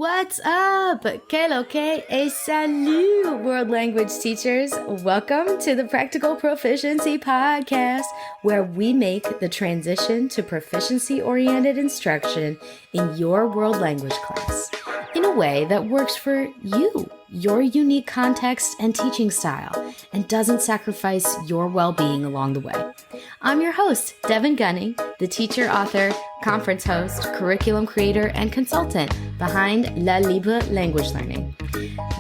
What's up? Que lo que et salut, world language teachers. Welcome to the Practical Proficiency Podcast, where we make the transition to proficiency-oriented instruction in your world language class in a way that works for you, your unique context and teaching style, and doesn't sacrifice your well-being along the way. I'm your host, Devon Gunning, the teacher, author, conference host, curriculum creator, and consultant behind La Libre Language Learning.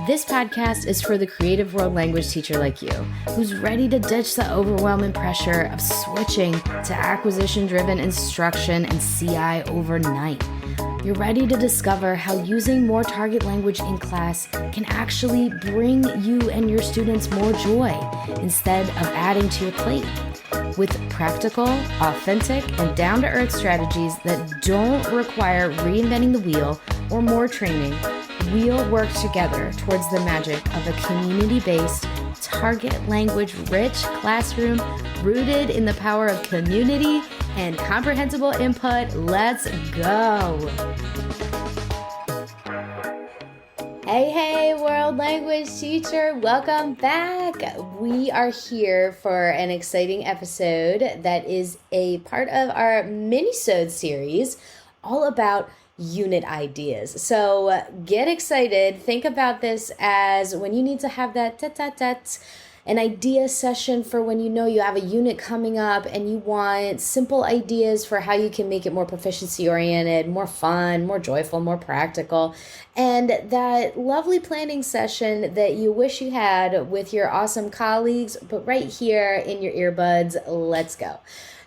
This podcast is for the creative world language teacher like you, who's ready to ditch the overwhelming pressure of switching to acquisition-driven instruction and CI overnight. You're ready to discover how using more target language in class can actually bring you and your students more joy instead of adding to your plate. With practical, authentic, and down-to-earth strategies that don't require reinventing the wheel or more training, we'll work together towards the magic of a community-based, target language-rich classroom rooted in the power of community and comprehensible input. Let's go! Hey, world language teacher, welcome back. We are here for an exciting episode that is a part of our mini-sode series all about unit ideas. So get excited. Think about this as when you need to have that an idea session for when you know you have a unit coming up and you want simple ideas for how you can make it more proficiency oriented, more fun, more joyful, more practical. And that lovely planning session that you wish you had with your awesome colleagues, but right here in your earbuds, let's go.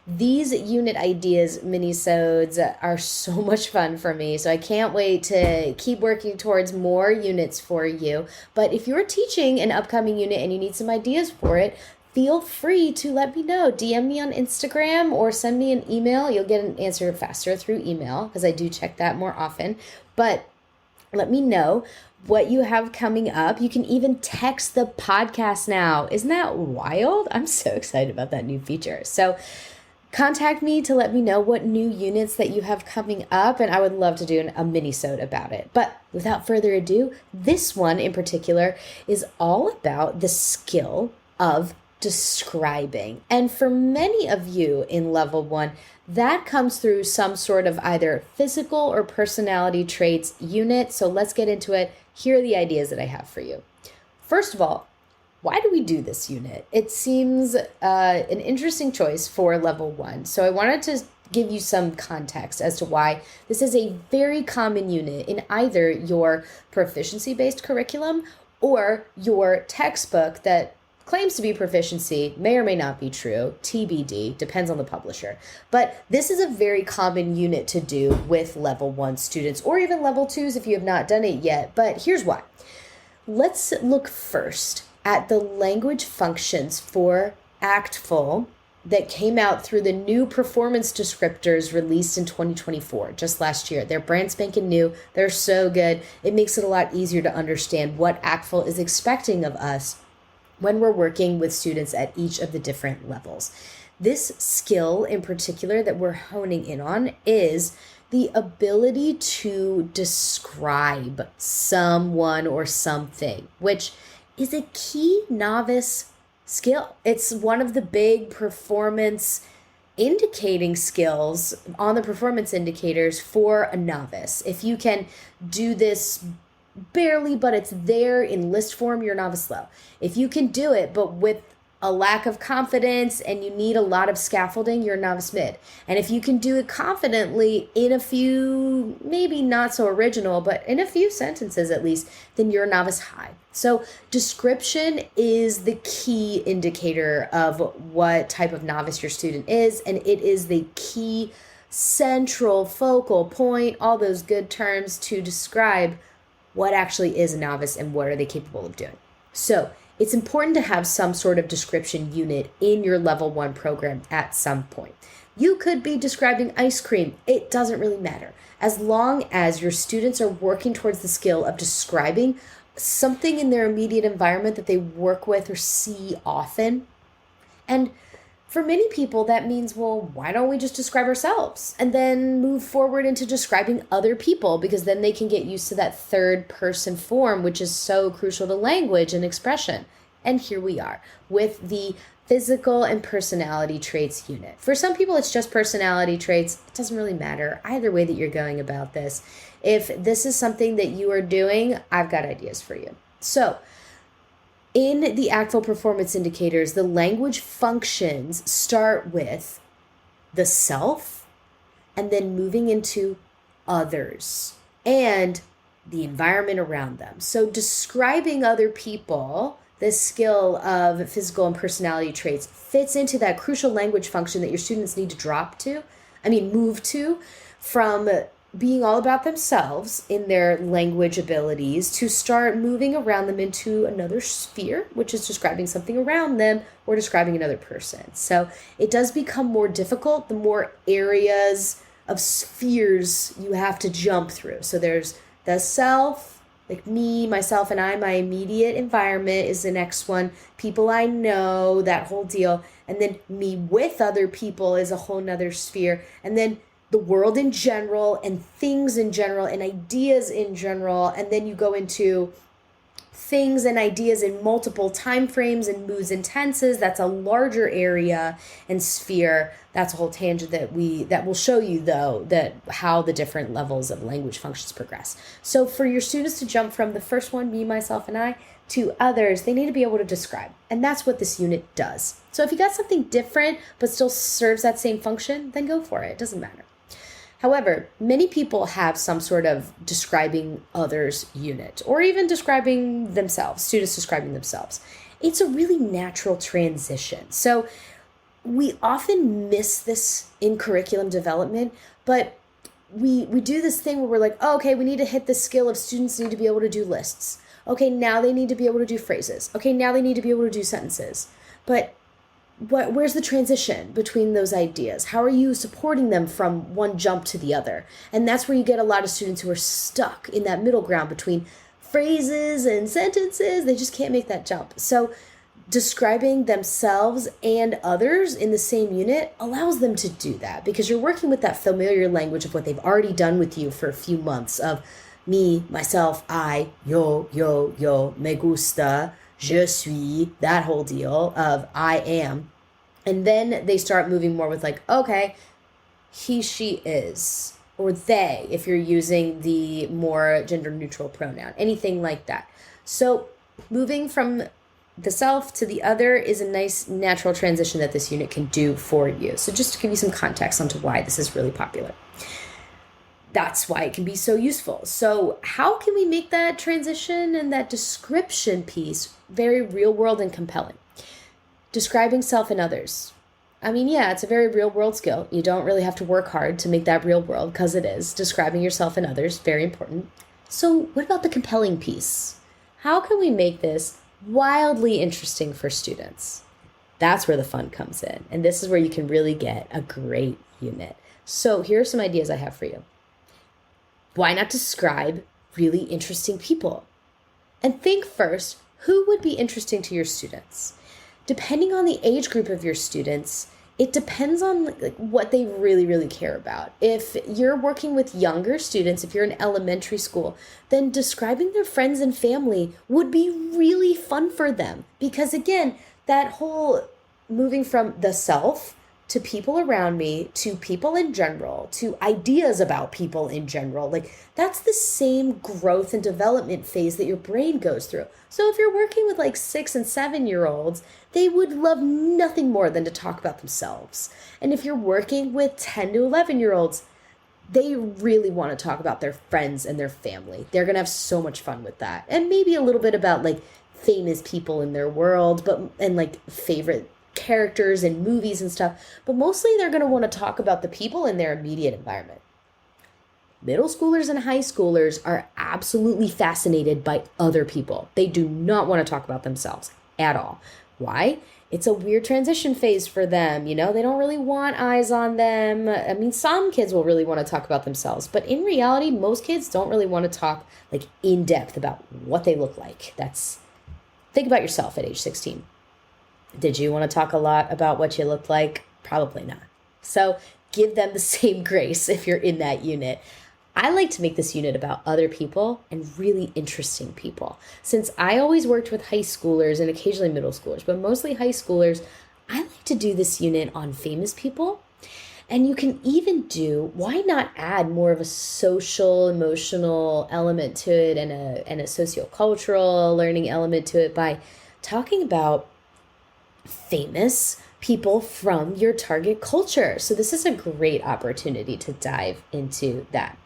These unit ideas mini-sodes are so much fun for me, so I can't wait to keep working towards more units for you. But if you're teaching an upcoming unit and you need some ideas for it, feel free to let me know. DM me on Instagram or send me an email. You'll get an answer faster through email because I do check that more often. But let me know what you have coming up. You can even text the podcast now. Isn't that wild? I'm so excited about that new feature. So contact me to let me know what new units that you have coming up, and I would love to do a mini-sode about it. But without further ado, this one in particular is all about the skill of describing. And for many of you in level 1, that comes through some sort of either physical or personality traits unit. So let's get into it. Here are the ideas that I have for you. First of all, why do we do this unit? It seems an interesting choice for level 1. So I wanted to give you some context as to why this is a very common unit in either your proficiency-based curriculum or your textbook that claims to be proficiency, may or may not be true, TBD, depends on the publisher. But this is a very common unit to do with level 1 students or even level 2s if you have not done it yet. But here's why. Let's look first at the language functions for ACTFL that came out through the new performance descriptors released in 2024, just last year. They're brand spanking new. They're so good. It makes it a lot easier to understand what ACTFL is expecting of us when we're working with students at each of the different levels. This skill in particular that we're honing in on is the ability to describe someone or something, which is a key novice skill. It's one of the big performance indicating skills on the performance indicators for a novice. If you can do this barely, but it's there in list form, you're novice low. If you can do it, but with a lack of confidence and you need a lot of scaffolding, you're novice mid. And if you can do it confidently in a few, maybe not so original, but in a few sentences at least, then you're novice high. So description is the key indicator of what type of novice your student is, and it is the key central focal point, all those good terms to describe what actually is a novice and what are they capable of doing. So it's important to have some sort of description unit in your level 1 program at some point. You could be describing ice cream. It doesn't really matter. As long as your students are working towards the skill of describing something in their immediate environment that they work with or see often. And For many people, that means, well, why don't we just describe ourselves and then move forward into describing other people, because then they can get used to that third person form, which is so crucial to language and expression. And here we are with the physical and personality traits unit. For some people, it's just personality traits. It doesn't really matter either way that you're going about this. If this is something that you are doing, I've got ideas for you. So, in the ACTFL performance indicators, the language functions start with the self and then moving into others and the environment around them. So describing other people, this skill of physical and personality traits, fits into that crucial language function that your students need to move to, from being all about themselves in their language abilities to start moving around them into another sphere, which is describing something around them or describing another person. So it does become more difficult the more areas of spheres you have to jump through. So there's the self, like me, myself, and I, my immediate environment is the next one. People I know, that whole deal. And then me with other people is a whole nother sphere. And then the world in general and things in general and ideas in general. And then you go into things and ideas in multiple time frames and moods and tenses. That's a larger area and sphere. That's a whole tangent that will show you, though, that how the different levels of language functions progress. So for your students to jump from the first one, me, myself, and I, to others, they need to be able to describe. And that's what this unit does. So if you got something different but still serves that same function, then go for it. It doesn't matter. However, many people have some sort of describing others unit, or even describing themselves, students describing themselves. It's a really natural transition. So we often miss this in curriculum development, but we do this thing where we're like, oh, okay, we need to hit the skill of students need to be able to do lists. Okay, now they need to be able to do phrases. Okay, now they need to be able to do sentences. But where's the transition between those ideas? How are you supporting them from one jump to the other? And that's where you get a lot of students who are stuck in that middle ground between phrases and sentences. They just can't make that jump. So describing themselves and others in the same unit allows them to do that, because you're working with that familiar language of what they've already done with you for a few months of me, myself, I, yo, me gusta, je suis, that whole deal of I am. And then they start moving more with like, okay, he, she, is, or they, if you're using the more gender neutral pronoun, anything like that. So moving from the self to the other is a nice natural transition that this unit can do for you. So just to give you some context onto why this is really popular. That's why it can be so useful. So how can we make that transition and that description piece very real world and compelling? Describing self and others. I mean, yeah, it's a very real world skill. You don't really have to work hard to make that real world, because it is. Describing yourself and others, very important. So what about the compelling piece? How can we make this wildly interesting for students? That's where the fun comes in. And this is where you can really get a great unit. So here are some ideas I have for you. Why not describe really interesting people? And think first, who would be interesting to your students? Depending on the age group of your students, it depends on what they really, really care about. If you're working with younger students, if you're in elementary school, then describing their friends and family would be really fun for them. Because again, that whole moving from the self to people around me, to people in general, to ideas about people in general. Like, that's the same growth and development phase that your brain goes through. So if you're working with like 6 and 7-year-olds, they would love nothing more than to talk about themselves. And if you're working with 10 to 11-year-olds, they really want to talk about their friends and their family. They're going to have so much fun with that. And maybe a little bit about like famous people in their world, and like favorite characters and movies and stuff, but mostly they're going to want to talk about the people in their immediate environment. Middle schoolers and high schoolers are absolutely fascinated by other people. They do not want to talk about themselves at all. Why? It's a weird transition phase for them. You know, they don't really want eyes on them. I mean, some kids will really want to talk about themselves, but in reality, most kids don't really want to talk like in depth about what they look like. Think about yourself at age 16. Did you want to talk a lot about what you looked like? Probably not. So give them the same grace if you're in that unit. I like to make this unit about other people and really interesting people. Since I always worked with high schoolers and occasionally middle schoolers, but mostly high schoolers, I like to do this unit on famous people. And you can even why not add more of a social, emotional element to it and a sociocultural learning element to it by talking about famous people from your target culture. So this is a great opportunity to dive into that.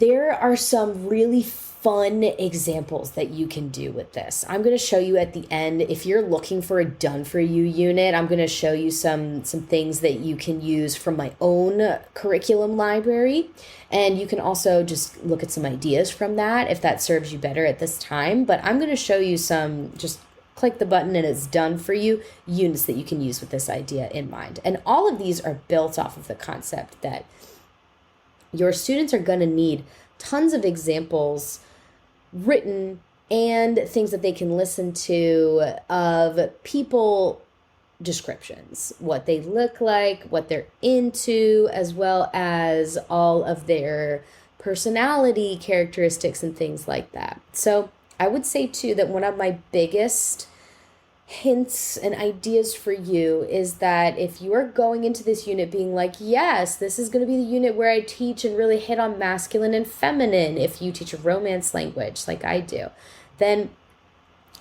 There are some really fun examples that you can do with this. I'm going to show you at the end. If you're looking for a done for you unit, I'm going to show you some things that you can use from my own curriculum library. And you can also just look at some ideas from that if that serves you better at this time. But I'm going to show you some, just click the button and it's done for you, units that you can use with this idea in mind. And all of these are built off of the concept that your students are going to need tons of examples written and things that they can listen to of people descriptions, what they look like, what they're into, as well as all of their personality characteristics and things like that. So I would say too that one of my biggest hints and ideas for you is that if you are going into this unit being like, yes, this is going to be the unit where I teach and really hit on masculine and feminine, if you teach a romance language like I do, then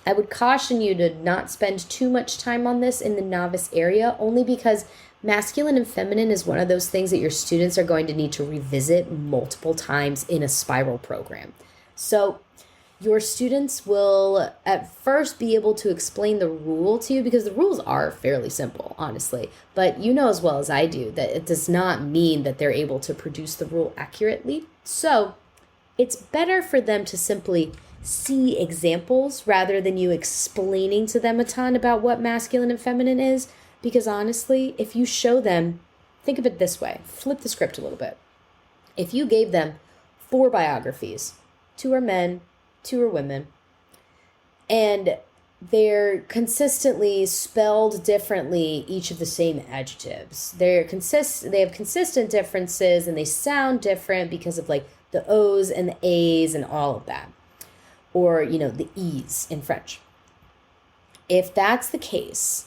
I would caution you to not spend too much time on this in the novice area, only because masculine and feminine is one of those things that your students are going to need to revisit multiple times in a spiral program. So your students will at first be able to explain the rule to you, because the rules are fairly simple, honestly. But you know as well as I do that it does not mean that they're able to produce the rule accurately. So it's better for them to simply see examples rather than you explaining to them a ton about what masculine and feminine is. Because honestly, if you show them, think of it this way, flip the script a little bit. If you gave them 4 biographies, 2 are men, 2 are women, and they're consistently spelled differently, each of the same adjectives. They have consistent differences and they sound different because of like the O's and the A's and all of that. Or, the E's in French. If that's the case,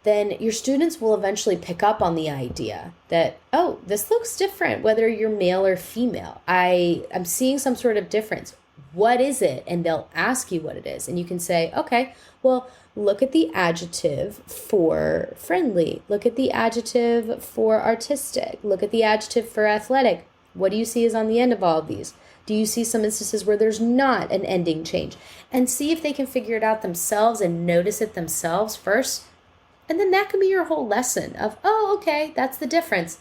then your students will eventually pick up on the idea that, oh, this looks different, whether you're male or female. I'm seeing some sort of difference. What is it? And they'll ask you what it is. And you can say, okay, well, look at the adjective for friendly. Look at the adjective for artistic. Look at the adjective for athletic. What do you see is on the end of all of these? Do you see some instances where there's not an ending change? And see if they can figure it out themselves and notice it themselves first. And then that can be your whole lesson of, oh, okay, that's the difference.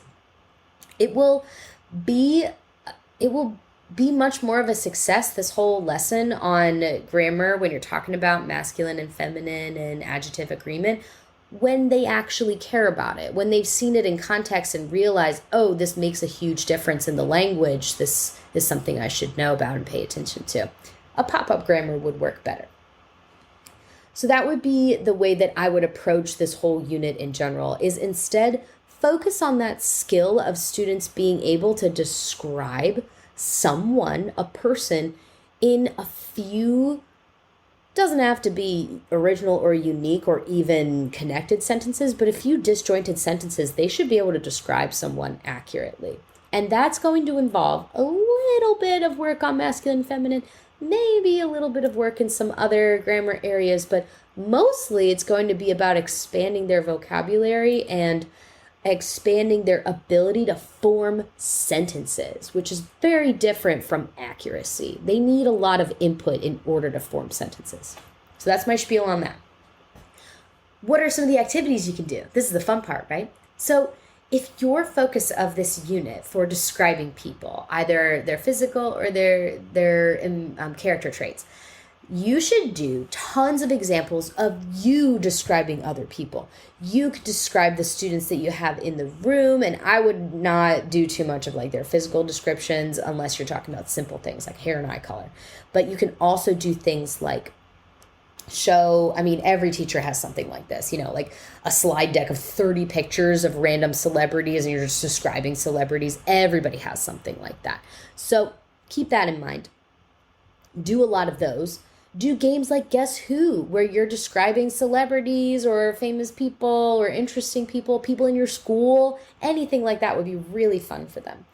It will be much more of a success, this whole lesson on grammar, when you're talking about masculine and feminine and adjective agreement, when they actually care about it, when they've seen it in context and realize, oh, this makes a huge difference in the language. This is something I should know about and pay attention to. A pop-up grammar would work better. So that would be the way that I would approach this whole unit in general, is instead focus on that skill of students being able to describe someone, a person, in a few, doesn't have to be original or unique or even connected sentences, but a few disjointed sentences, they should be able to describe someone accurately. And that's going to involve a little bit of work on masculine and feminine, maybe a little bit of work in some other grammar areas, but mostly it's going to be about expanding their vocabulary and expanding their ability to form sentences, which is very different from accuracy. They need a lot of input in order to form sentences. So that's my spiel on that. What are some of the activities you can do? This is the fun part, right? So if your focus of this unit for describing people, either their physical or their character traits, you should do tons of examples of you describing other people. You could describe the students that you have in the room, and I would not do too much of like their physical descriptions unless you're talking about simple things like hair and eye color. But you can also do things like show, I mean, every teacher has something like this, like a slide deck of 30 pictures of random celebrities and you're just describing celebrities. Everybody has something like that. So keep that in mind. Do a lot of those. Do games like Guess Who, where you're describing celebrities or famous people or interesting people in your school. Anything like that would be really fun for them.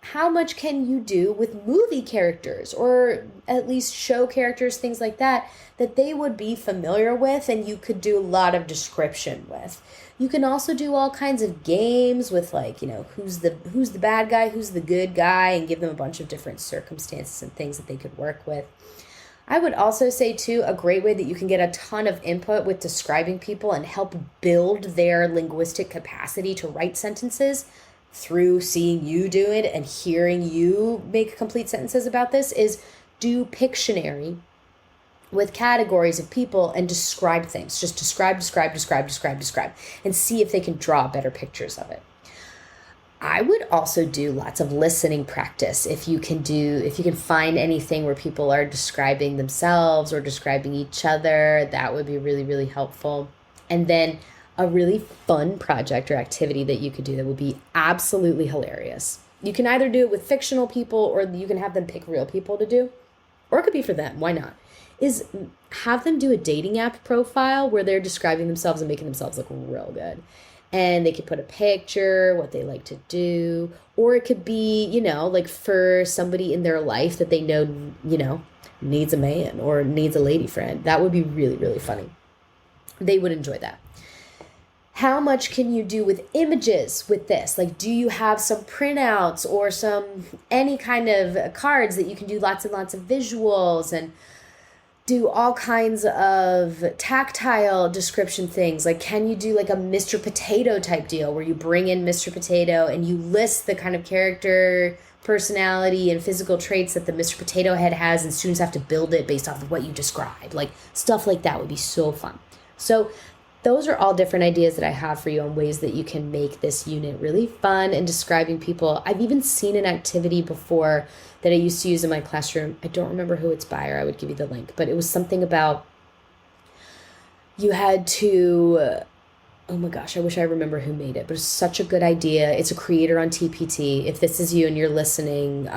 How much can you do with movie characters or at least show characters, things like that they would be familiar with and you could do a lot of description with? You can also do all kinds of games with who's the bad guy, who's the good guy, and give them a bunch of different circumstances and things that they could work with. I would also say too, a great way that you can get a ton of input with describing people and help build their linguistic capacity to write sentences through seeing you do it and hearing you make complete sentences about this is do Pictionary with categories of people and describe things. Just describe, and see if they can draw better pictures of it. I would also do lots of listening practice. If you can find anything where people are describing themselves or describing each other, that would be really, really helpful. And then a really fun project or activity that you could do that would be absolutely hilarious. You can either do it with fictional people or you can have them pick real people to do, or it could be for them. Why not? Is have them do a dating app profile where they're describing themselves and making themselves look real good. And they could put a picture, what they like to do, or it could be, like for somebody in their life that they know, needs a man or needs a lady friend. That would be really, really funny. They would enjoy that. How much can you do with images with this? Like, do you have some printouts or any kind of cards that you can do lots and lots of visuals and do all kinds of tactile description things? Like, can you do like a Mr. Potato type deal where you bring in Mr. Potato and you list the kind of character, personality, and physical traits that the Mr. Potato Head has, and students have to build it based off of what you describe? Like, stuff like that would be so fun. So those are all different ideas that I have for you on ways that you can make this unit really fun and describing people. I've even seen an activity before that I used to use in my classroom. I don't remember who it's by, or I would give you the link, but it was something about you had to, oh my gosh, I wish I remember who made it, but it's such a good idea. It's a creator on TPT. If this is you and you're listening,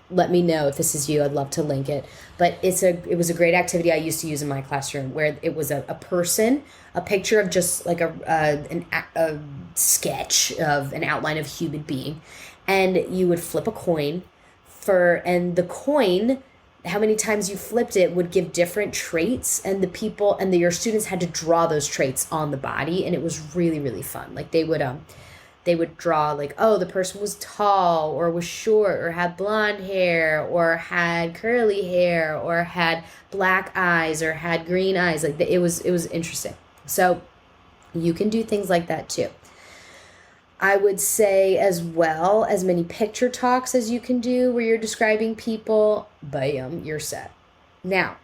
let me know if this is you. I'd love to link it. But it was a great activity I used to use in my classroom where it was a person, a picture of just like a sketch of an outline of a human being, and you would flip a coin and the coin, how many times you flipped it would give different traits, and your students had to draw those traits on the body, and it was really, really fun. Like they would draw like, oh, the person was tall or was short or had blonde hair or had curly hair or had black eyes or had green eyes. Like it was interesting. So you can do things like that too. I would say as well, as many picture talks as you can do where you're describing people, bam, you're set. Now,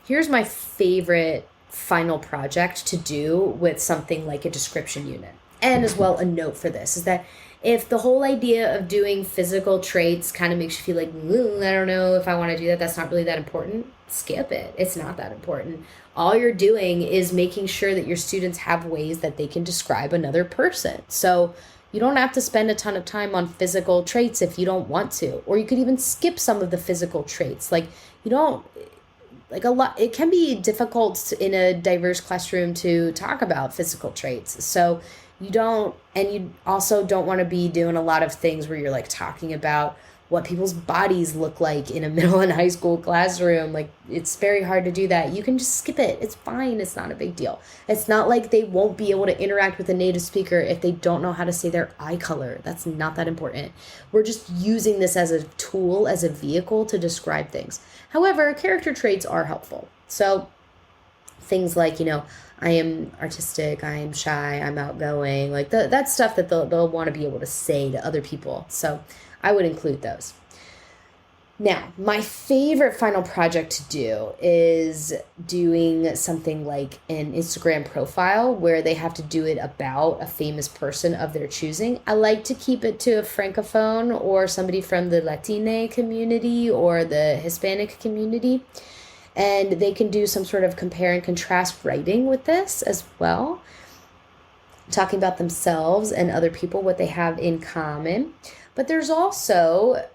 here's my favorite final project to do with something like a description unit. And as well, a note for this is that if the whole idea of doing physical traits kind of makes you feel like, I don't know if I want to do that, that's not really that important, skip it. It's not that important. All you're doing is making sure that your students have ways that they can describe another person. So you don't have to spend a ton of time on physical traits if you don't want to, or you could even skip some of the physical traits. Like it can be difficult in a diverse classroom to talk about physical traits. So you also don't want to be doing a lot of things where you're like talking about what people's bodies look like in a middle and high school classroom. Like, it's very hard to do that. You can just skip it. It's fine. It's not a big deal. It's not like they won't be able to interact with a native speaker if they don't know how to say their eye color. That's not that important. We're just using this as a tool, as a vehicle to describe things. However, character traits are helpful. So things like, I am artistic, I am shy, I'm outgoing, like that's stuff that they'll want to be able to say to other people. So I would include those. Now, my favorite final project to do is doing something like an Instagram profile where they have to do it about a famous person of their choosing. I like to keep it to a Francophone or somebody from the Latine community or the Hispanic community. And they can do some sort of compare and contrast writing with this as well, talking about themselves and other people, what they have in common. But there's also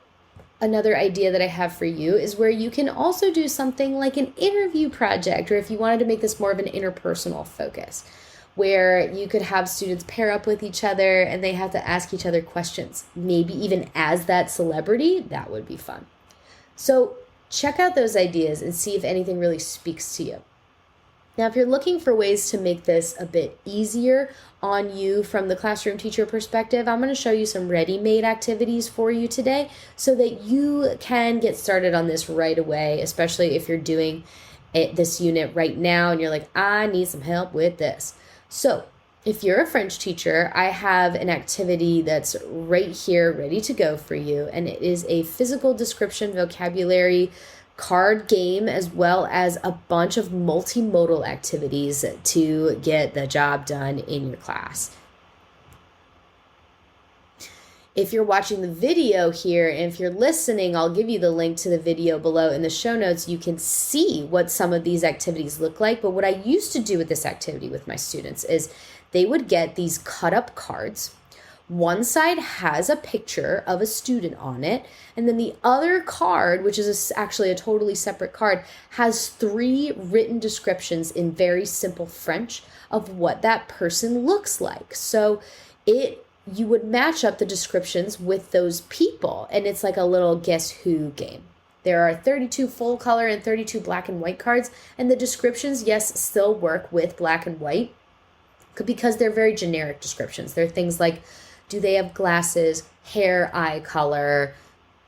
another idea that I have for you is where you can also do something like an interview project, or if you wanted to make this more of an interpersonal focus, where you could have students pair up with each other and they have to ask each other questions, maybe even as that celebrity. That would be fun. So check out those ideas and see if anything really speaks to you. Now, if you're looking for ways to make this a bit easier on you from the classroom teacher perspective, I'm going to show you some ready-made activities for you today so that you can get started on this right away, especially if you're doing this unit right now and you're like, I need some help with this. So if you're a French teacher, I have an activity that's right here ready to go for you, and it is a physical description vocabulary card game, as well as a bunch of multimodal activities to get the job done in your class. If you're watching the video here, and if you're listening, I'll give you the link to the video below in the show notes. You can see what some of these activities look like. But what I used to do with this activity with my students is they would get these cut up cards. One side has a picture of a student on it, and then the other card, which is actually a totally separate card, has 3 written descriptions in very simple French of what that person looks like. So you would match up the descriptions with those people, and it's like a little guess who game. There are 32 full color and 32 black and white cards, and the descriptions, yes, still work with black and white because they're very generic descriptions. They're things like, do they have glasses, hair, eye color,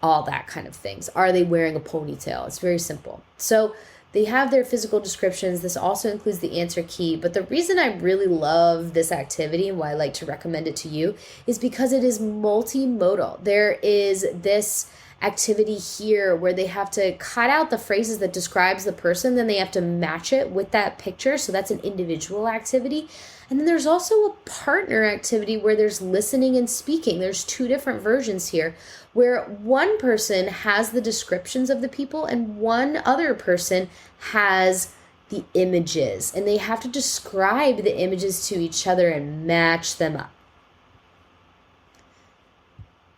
all that kind of things. Are they wearing a ponytail? It's very simple. So they have their physical descriptions. This also includes the answer key. But the reason I really love this activity and why I like to recommend it to you is because it is multimodal. There is this activity here where they have to cut out the phrases that describes the person, then they have to match it with that picture. So that's an individual activity. And then there's also a partner activity where there's listening and speaking. There's 2 different versions here where one person has the descriptions of the people and one other person has the images. And they have to describe the images to each other and match them up.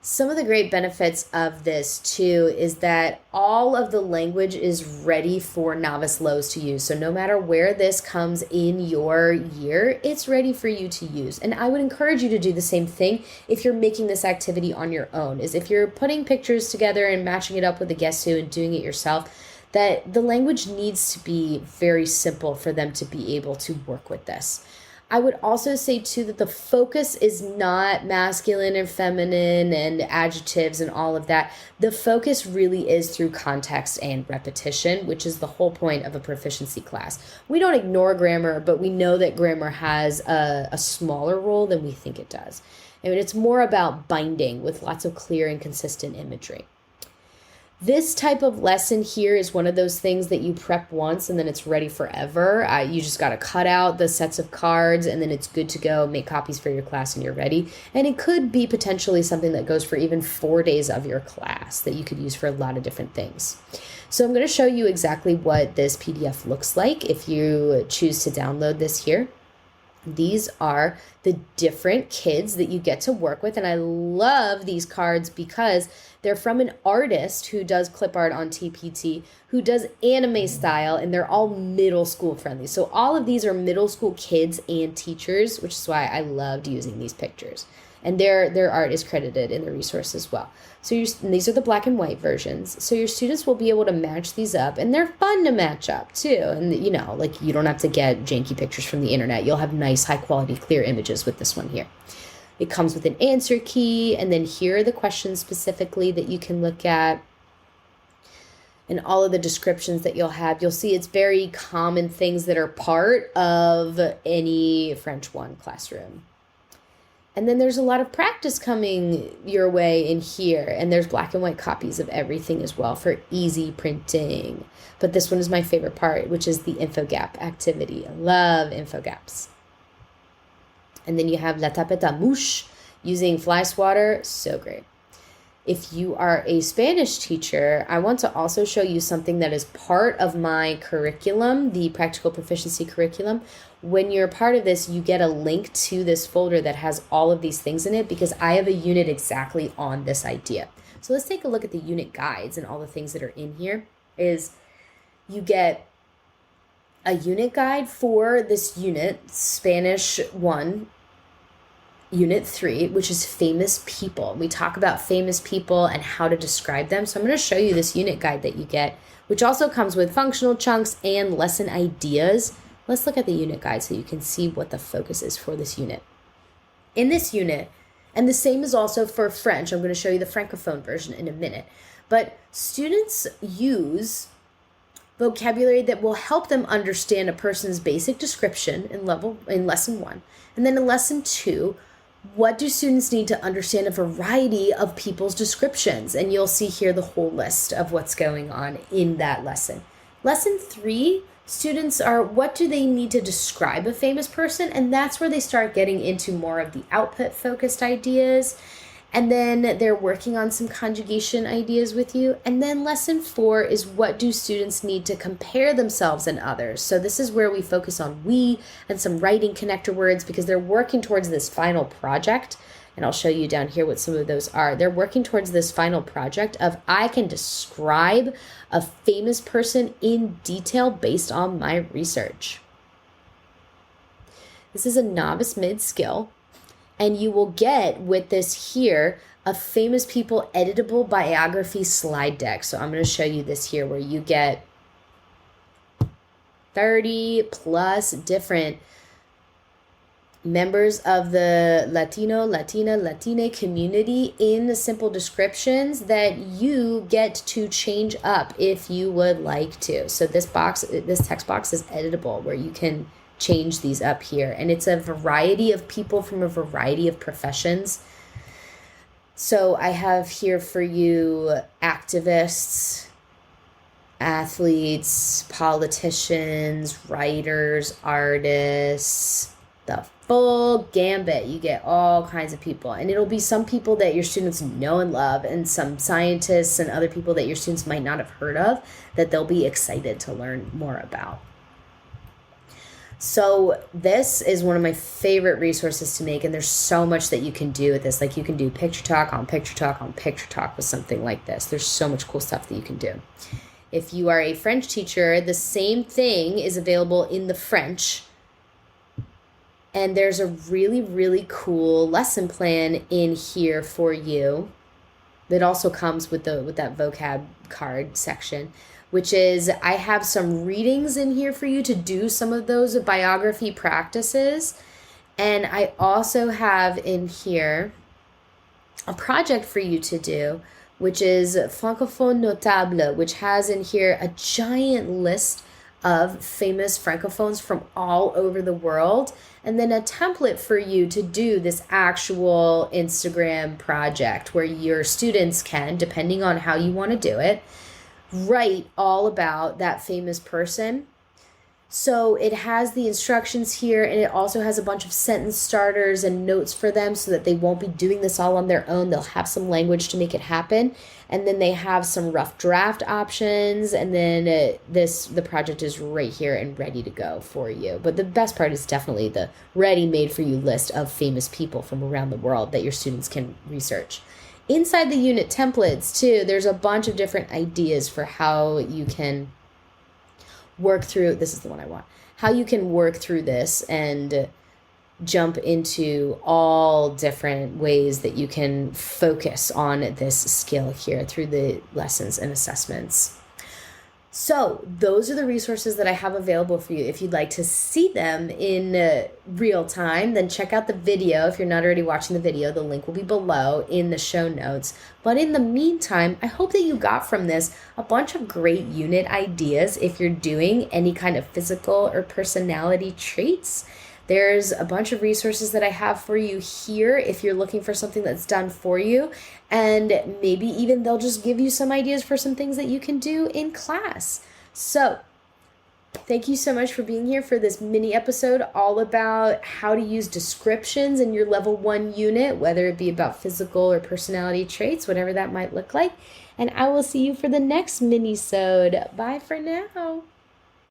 Some of the great benefits of this too is that all of the language is ready for novice lows to use. So no matter where this comes in your year, it's ready for you to use. And I would encourage you to do the same thing if you're making this activity on your own, is if you're putting pictures together and matching it up with a guess who and doing it yourself, that the language needs to be very simple for them to be able to work with this. I would also say, too, that the focus is not masculine and feminine and adjectives and all of that. The focus really is through context and repetition, which is the whole point of a proficiency class. We don't ignore grammar, but we know that grammar has a smaller role than we think it does. And it's more about binding with lots of clear and consistent imagery. This type of lesson here is one of those things that you prep once and then it's ready forever. You just got to cut out the sets of cards and then it's good to go. Make copies for your class and you're ready. And it could be potentially something that goes for even 4 days of your class that you could use for a lot of different things. So I'm going to show you exactly what this PDF looks like if you choose to download this here. These are the different kids that you get to work with. And I love these cards because they're from an artist who does clip art on TPT, who does anime style, and they're all middle school friendly. So all of these are middle school kids and teachers, which is why I loved using these pictures. And their art is credited in the resource as well. So and these are the black and white versions. So your students will be able to match these up, and they're fun to match up too. And you know, like you don't have to get janky pictures from the internet. You'll have nice, high quality, clear images with this one here. It comes with an answer key, and then here are the questions specifically that you can look at. And all of the descriptions that you'll have, you'll see it's very common things that are part of any French 1 classroom. And then there's a lot of practice coming your way in here. And there's black and white copies of everything as well for easy printing. But this one is my favorite part, which is the infogap activity. I love infogaps. And then you have La Tapette à Mouche using fly swatter. So great. If you are a Spanish teacher, I want to also show you something that is part of my curriculum, the practical proficiency curriculum. When you're part of this, you get a link to this folder that has all of these things in it because I have a unit exactly on this idea. So let's take a look at the unit guides and all the things that are in here. Is you get a unit guide for this unit, Spanish 1, Unit 3, which is famous people. We talk about famous people and how to describe them. So I'm going to show you this unit guide that you get, which also comes with functional chunks and lesson ideas. Let's look at the unit guide so you can see what the focus is for this unit. In this unit, and the same is also for French, I'm going to show you the Francophone version in a minute, but students use vocabulary that will help them understand a person's basic description in lesson 1. And then in lesson 2, what do students need to understand a variety of people's descriptions? And you'll see here the whole list of what's going on in that lesson. Lesson 3, students are, what do they need to describe a famous person? And that's where they start getting into more of the output-focused ideas. And then they're working on some conjugation ideas with you. And then lesson 4 is what do students need to compare themselves and others? So this is where we focus on we and some writing connector words because they're working towards this final project. And I'll show you down here what some of those are. They're working towards this final project of I can describe a famous person in detail based on my research. This is a novice mid-skill. And you will get with this here a famous people editable biography slide deck. So I'm going to show you this here where you get 30 plus different members of the Latina community in simple descriptions that you get to change up if you would like to. So this text box is editable where you can change these up here, and it's a variety of people from a variety of professions. So I have here for you activists, athletes, politicians, writers, artists, the full gambit. You get all kinds of people, and it'll be some people that your students know and love, and some scientists and other people that your students might not have heard of that they'll be excited to learn more about. So this is one of my favorite resources to make, and there's so much that you can do with this. Like you can do picture talk on picture talk on picture talk with something like this. There's so much cool stuff that you can do. If you are a French teacher, the same thing is available in the French. And there's a really, really cool lesson plan in here for you that also comes with that vocab card section, which is I have some readings in here for you to do some of those biography practices. And I also have in here a project for you to do, which is Francophone Notable, which has in here a giant list of famous Francophones from all over the world, and then a template for you to do this actual Instagram project where your students can, depending on how you want to do it, write all about that famous person. So it has the instructions here, and it also has a bunch of sentence starters and notes for them so that they won't be doing this all on their own. They'll have some language to make it happen. And then they have some rough draft options, and then the project is right here and ready to go for you. But the best part is definitely the ready-made for you list of famous people from around the world that your students can research. Inside the unit templates, too, there's a bunch of different ideas for how you can work through, this is the one I want, how you can work through this and jump into all different ways that you can focus on this skill here through the lessons and assessments. So those are the resources that I have available for you. If you'd like to see them in real time, then check out the video. If you're not already watching the video, the link will be below in the show notes. But in the meantime, I hope that you got from this a bunch of great unit ideas if you're doing any kind of physical or personality traits. There's a bunch of resources that I have for you here if you're looking for something that's done for you. And maybe even they'll just give you some ideas for some things that you can do in class. So Thank you so much for being here for this mini episode all about how to use descriptions in your level 1 unit, whether it be about physical or personality traits, whatever that might look like. And I will see you for the next mini-sode. Bye for now.